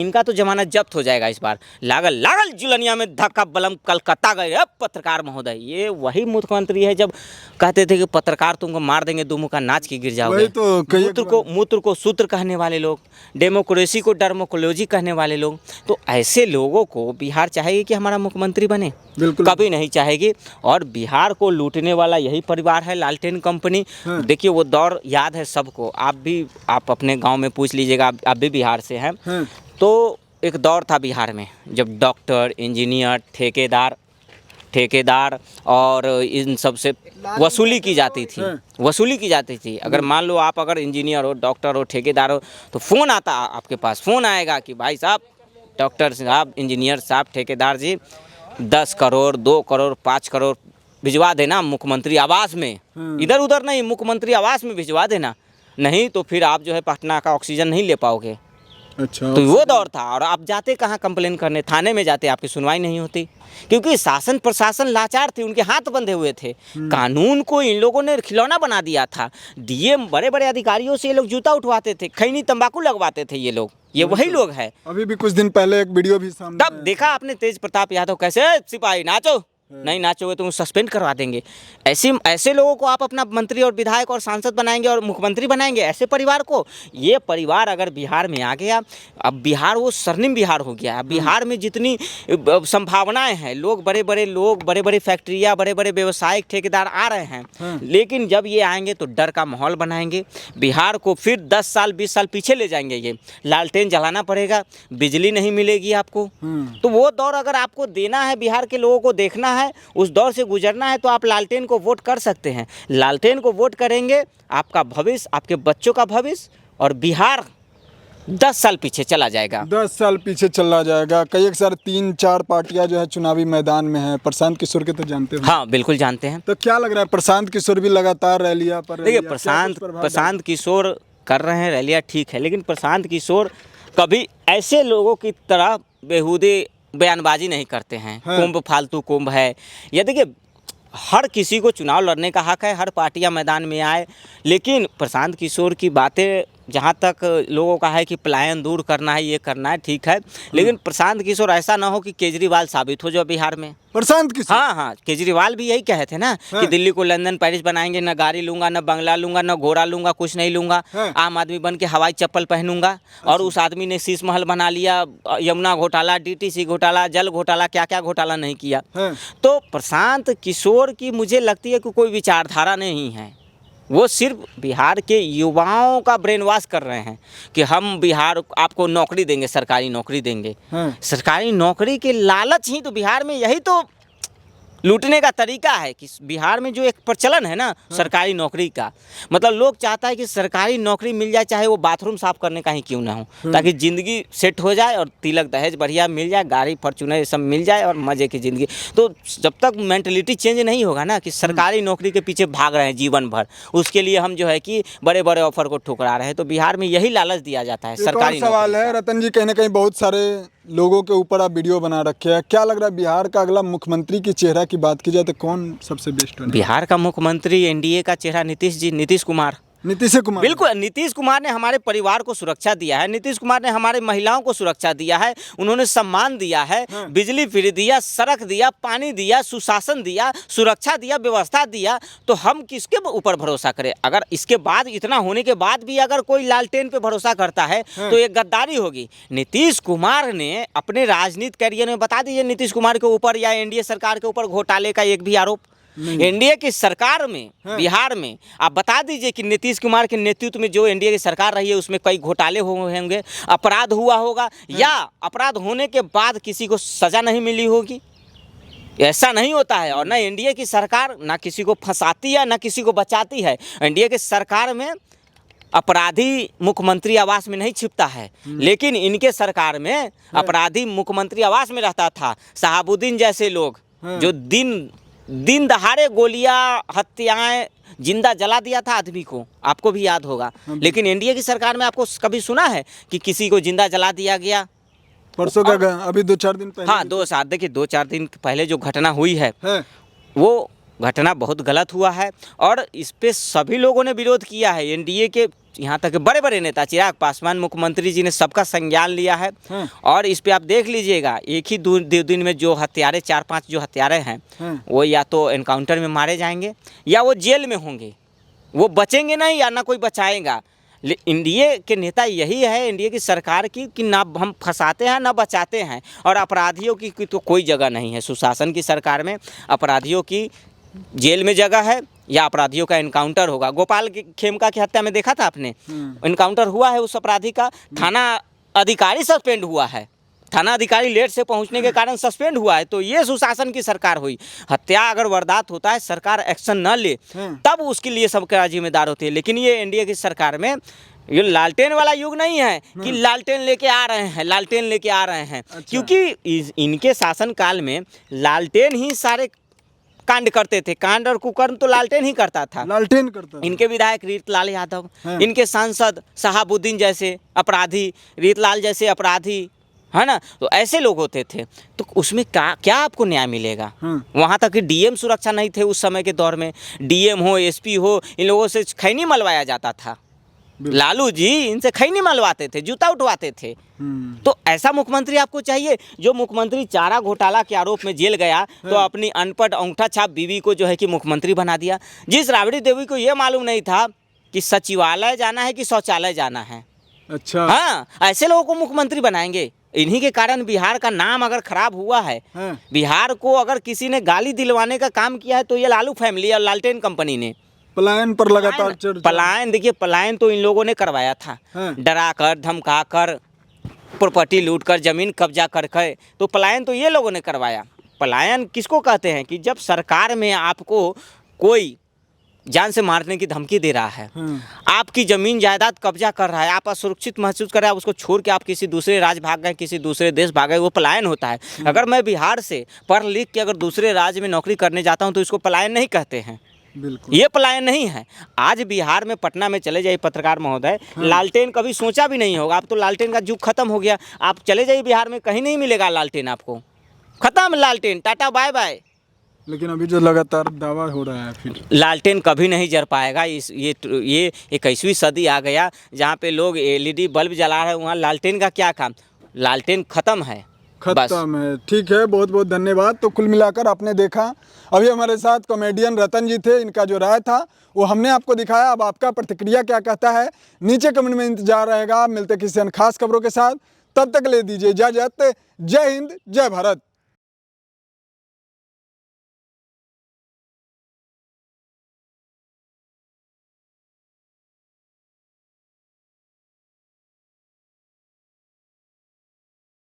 इनका तो जमानत जब्त हो जाएगा इस बार। लागल लागल जुलनिया में धक्का बलम कलकत्ता गए। अब पत्रकार महोदय, ये वही मुख्यमंत्री है जब कहते थे कि पत्रकार तुमको मार देंगे, दो मुँह का नाच के गिर जाओगे। तो मूत्र को सूत्र कहने वाले लोग, डेमोक्रेसी को डर्मोकोलॉजी कहने वाले लोग, तो ऐसे लोगों को बिहार चाहेगी कि हमारा मुख्यमंत्री बने? बिल्कुल कभी नहीं चाहेगी। और बिहार को लूटने वाला यही परिवार है, लालटेन कंपनी। देखिए वो दौर याद है सबको, आप अपने गांव में पूछ लीजिएगा, आप भी बिहार से हैं। तो एक दौर था बिहार में जब डॉक्टर, इंजीनियर, ठेकेदार और इन सब से वसूली की जाती थी। अगर मान लो आप अगर इंजीनियर हो, डॉक्टर हो, ठेकेदार हो, तो फ़ोन आता, आपके पास फ़ोन आएगा कि भाई साहब, डॉक्टर साहब, इंजीनियर साहब, ठेकेदार जी 10 करोड़, 2 करोड़, 5 करोड़ भिजवा देना मुख्यमंत्री आवास में। इधर उधर नहीं, मुख्यमंत्री आवास में भिजवा देना, नहीं तो फिर आप जो है पटना का ऑक्सीजन नहीं ले पाओगे। अच्छा, तो वो दौर था। और आप जाते कहाँ कंप्लेन करने? थाने में जाते, आपकी सुनवाई नहीं होती, क्योंकि शासन प्रशासन लाचार थे, उनके हाथ बंधे हुए थे। कानून को इन लोगों ने खिलौना बना दिया था। डीएम, बड़े बड़े अधिकारियों से ये लोग जूता उठवाते थे, खैनी तंबाकू लगवाते थे ये लोग। ये वही लोग हैं। अभी भी कुछ दिन पहले एक वीडियो भी सामने तब देखा आपने तेज प्रताप यादव कैसे, सिपाही नाचो, नहीं नाचोगे तो सस्पेंड करवा देंगे। ऐसे लोगों को आप अपना मंत्री और विधायक और सांसद बनाएंगे और मुख्यमंत्री बनाएंगे, ऐसे परिवार को? ये परिवार अगर बिहार में आ गया, अब बिहार वो स्वर्णिम बिहार हो गया। अब बिहार में जितनी संभावनाएं हैं, बड़े बड़े फैक्ट्रियाँ, बड़े बड़े व्यवसायिक ठेकेदार आ रहे हैं, लेकिन जब ये आएंगे तो डर का माहौल बनाएंगे। बिहार को फिर 10 साल 20 साल पीछे ले जाएंगे। ये लालटेन जलाना पड़ेगा, बिजली नहीं मिलेगी आपको। तो वो दौर अगर आपको देना है, बिहार के लोगों को देखना है, उस दौर से गुजरना है, तो आप लालटेन को वोट कर सकते हैं। लालटेन को वोट करेंगे, आपका भविष्य, आपके बच्चों का भविष्य, और बिहार 10 साल पीछे चला जाएगा। 10 साल पीछे चला जाएगा। कई एक सारे 3-4 पार्टियां जो है चुनावी मैदान में हैं। प्रशांत किशोर के तो जानते हो? हाँ बिल्कुल जानते हैं। तो क्या लग रहा है, प्रशांत किशोर भी लगातार रैलियां पर? देखिए प्रशांत किशोर कर रहे हैं रैलियां, ठीक है, लेकिन प्रशांत किशोर कभी ऐसे लोगों की तरह बेहूदे बयानबाजी नहीं करते हैं। कुंभ फालतू कुंभ है ये। देखिए हर किसी को चुनाव लड़ने का हक है, हर पार्टियां मैदान में आए, लेकिन प्रशांत किशोर की बातें जहाँ तक लोगों का है कि पलायन दूर करना है, ये करना है, ठीक है, लेकिन प्रशांत किशोर ऐसा ना हो कि केजरीवाल साबित हो जाए बिहार में। प्रशांत किशोर, हाँ, केजरीवाल भी यही कहे थे ना कि दिल्ली को लंदन पेरिस बनाएंगे, न गाड़ी लूंगा, न बंगला लूंगा, न घोड़ा लूंगा, कुछ नहीं लूंगा, आम आदमी बन के हवाई चप्पल पहनूंगा। और उस आदमी ने शीश महल बना लिया, यमुना घोटाला, डीटीसी घोटाला, जल घोटाला, क्या क्या घोटाला नहीं किया। तो प्रशांत किशोर की मुझे लगती है कि कोई विचारधारा नहीं है, वो सिर्फ बिहार के युवाओं का ब्रेन वॉश कर रहे हैं कि हम बिहार आपको नौकरी देंगे, सरकारी नौकरी देंगे। सरकारी नौकरी के लालच ही तो बिहार में, यही तो लूटने का तरीका है कि बिहार में जो एक प्रचलन है ना सरकारी नौकरी का, मतलब लोग चाहता है कि सरकारी नौकरी मिल जाए, चाहे वो बाथरूम साफ करने का ही क्यों ना हो, ताकि ज़िंदगी सेट हो जाए और तिलक दहेज बढ़िया मिल जाए, गाड़ी फॉर्च्यूनर ये सब मिल जाए और मज़े की ज़िंदगी। तो जब तक मेंटलिटी चेंज नहीं होगा ना कि सरकारी नौकरी के पीछे भाग रहे हैं जीवन भर, उसके लिए हम जो है कि बड़े बड़े ऑफर को ठुकरा रहे हैं, तो बिहार में यही लालच दिया जाता है सरकारी। सवाल है रतन जी, कहीं ना कहीं बहुत सारे लोगों के ऊपर आप वीडियो बना रखे हैं, क्या लग रहा है बिहार का अगला मुख्यमंत्री की चेहरा की बात की जाए तो कौन सबसे बेस्ट है? बिहार का मुख्यमंत्री एनडीए का चेहरा नीतीश कुमार। बिल्कुल, नीतीश कुमार ने हमारे परिवार को सुरक्षा दिया है, नीतीश कुमार ने हमारे महिलाओं को सुरक्षा दिया है, उन्होंने सम्मान दिया है, बिजली फ्री दिया, सड़क दिया, पानी दिया, सुशासन दिया, सुरक्षा दिया, व्यवस्था दिया, तो हम किसके ऊपर भरोसा करें? अगर इसके बाद, इतना होने के बाद भी अगर कोई लालटेन पे भरोसा करता है तो ये गद्दारी होगी। नीतीश कुमार ने अपने राजनीतिक कैरियर में, बता दीजिए नीतीश कुमार के ऊपर या एनडीए सरकार के ऊपर घोटाले का एक भी आरोप? एनडीए की सरकार में बिहार में आप बता दीजिए कि नीतीश कुमार के नेतृत्व में जो एनडीए की सरकार रही है उसमें कई घोटाले हुए होंगे, अपराध हुआ होगा, या अपराध होने के बाद किसी को सजा नहीं मिली होगी? ऐसा नहीं होता है। और ना एनडीए की सरकार ना किसी को फंसाती है, ना किसी को बचाती है। एनडीए की सरकार में अपराधी मुख्यमंत्री आवास में नहीं छिपता है, लेकिन इनके सरकार में अपराधी मुख्यमंत्री आवास में रहता था। शहाबुद्दीन जैसे लोग जो दिन दहाड़े गोलियां, हत्याएं, जिंदा जला दिया था आदमी को, आपको भी याद होगा। लेकिन एनडीए की सरकार में आपको कभी सुना है कि किसी को जिंदा जला दिया गया? परसों का अभी 2-4 दिन पहले, हाँ 2-4, देखिए 2-4 दिन पहले जो घटना हुई है वो घटना बहुत गलत हुआ है और इस पे सभी लोगों ने विरोध किया है। एनडीए के यहाँ तक बड़े बड़े नेता चिराग पासवान मुख्यमंत्री जी ने सबका संज्ञान लिया है। और इस पे आप देख लीजिएगा, एक ही दो दिन में जो हत्यारे 4-5 जो हत्यारे हैं वो या तो एनकाउंटर में मारे जाएंगे या वो जेल में होंगे, वो बचेंगे नहीं या ना कोई बचाएगा। एनडीए के नेता यही है एनडीए की सरकार की कि ना हम फंसाते हैं ना बचाते हैं, और अपराधियों की तो कोई जगह नहीं है। सुशासन की सरकार में अपराधियों की जेल में जगह है या अपराधियों का एनकाउंटर होगा। गोपाल खेमका की हत्या में देखा था आपने, एनकाउंटर हुआ है उस अपराधी का, थाना अधिकारी सस्पेंड हुआ है, थाना अधिकारी लेट से पहुंचने के कारण सस्पेंड हुआ है। तो ये सुशासन की सरकार हुई। हत्या अगर वारदात होता है, सरकार एक्शन न ले तब उसके लिए सबका जिम्मेदार होती है। लेकिन ये एनडीए की सरकार में ये लालटेन वाला युग नहीं है कि लालटेन लेके आ रहे हैं, लालटेन लेके आ रहे हैं। अच्छा। क्योंकि इनके शासन काल में लालटेन ही सारे कांड करते थे, कांड और कुकर्म तो लालटेन ही करता था, लालटेन करता था। इनके विधायक रीतलाल यादव, इनके सांसद शहाबुद्दीन जैसे अपराधी, रीतलाल जैसे अपराधी, है ना, तो ऐसे लोग होते थे। तो उसमें क्या आपको न्याय मिलेगा? वहाँ तक कि डीएम सुरक्षा नहीं थे उस समय के दौर में, डीएम हो एसपी हो, इन लोगों से खैनी मलवाया जाता था। लालू जी इनसे खैनी मलवाते थे, जूता उठवाते थे। तो ऐसा मुख्यमंत्री आपको चाहिए? जो मुख्यमंत्री चारा घोटाला के आरोप में जेल गया तो अपनी अनपढ़ अंगूठा छाप बीवी को जो है कि मुख्यमंत्री बना दिया। जिस राबड़ी देवी को ये मालूम नहीं था कि सचिवालय जाना है कि शौचालय जाना है। अच्छा। हाँ, ऐसे लोगों को मुख्यमंत्री बनाएंगे। इन्हीं के कारण बिहार का नाम अगर खराब हुआ है, बिहार को अगर किसी ने गाली दिलवाने का काम किया है तो ये लालू फैमिली और लालटेन कंपनी ने। पलायन पर लगातार पलायन, देखिए पलायन तो इन लोगों ने करवाया था, डरा कर धमका कर प्रॉपर्टी लूट कर जमीन कब्जा करके, तो पलायन तो ये लोगों ने करवाया। पलायन किसको कहते हैं कि जब सरकार में आपको कोई जान से मारने की धमकी दे रहा है, आपकी जमीन जायदाद कब्जा कर रहा है, आप असुरक्षित महसूस कर रहे हैं, उसको छोड़ के आप किसी दूसरे राज्य भाग गए, किसी दूसरे देश भाग गए, वो पलायन होता है। अगर मैं बिहार से पढ़ लिख के अगर दूसरे राज्य में नौकरी करने जाता हूँ तो इसको पलायन नहीं कहते हैं। बिल्कुल, ये पलायन नहीं है। आज बिहार में पटना में चले जाइए पत्रकार महोदय, लालटेन कभी सोचा भी नहीं होगा। अब तो लालटेन का युग खत्म हो गया। आप चले जाइए बिहार में, कहीं नहीं मिलेगा लालटेन आपको, खत्म लालटेन, टाटा बाय बाय। लेकिन अभी जो लगातार दावा हो रहा है, फिर लालटेन कभी नहीं जल पाएगा। ये 21वीं सदी आ गया जहाँ पे लोग एलईडी बल्ब जला रहे हैं, वहाँ लालटेन का क्या काम? लालटेन खत्म है, खत्म है। ठीक है, बहुत बहुत धन्यवाद। तो कुल मिलाकर आपने देखा, अभी हमारे साथ कॉमेडियन रतन जी थे, इनका जो राय था वो हमने आपको दिखाया। अब आपका प्रतिक्रिया क्या कहता है नीचे कमेंट में इंतजार रहेगा। मिलते किसी अन्य खास खबरों के साथ, तब तक ले दीजिए इजाजत। जय हिंद, जय भारत।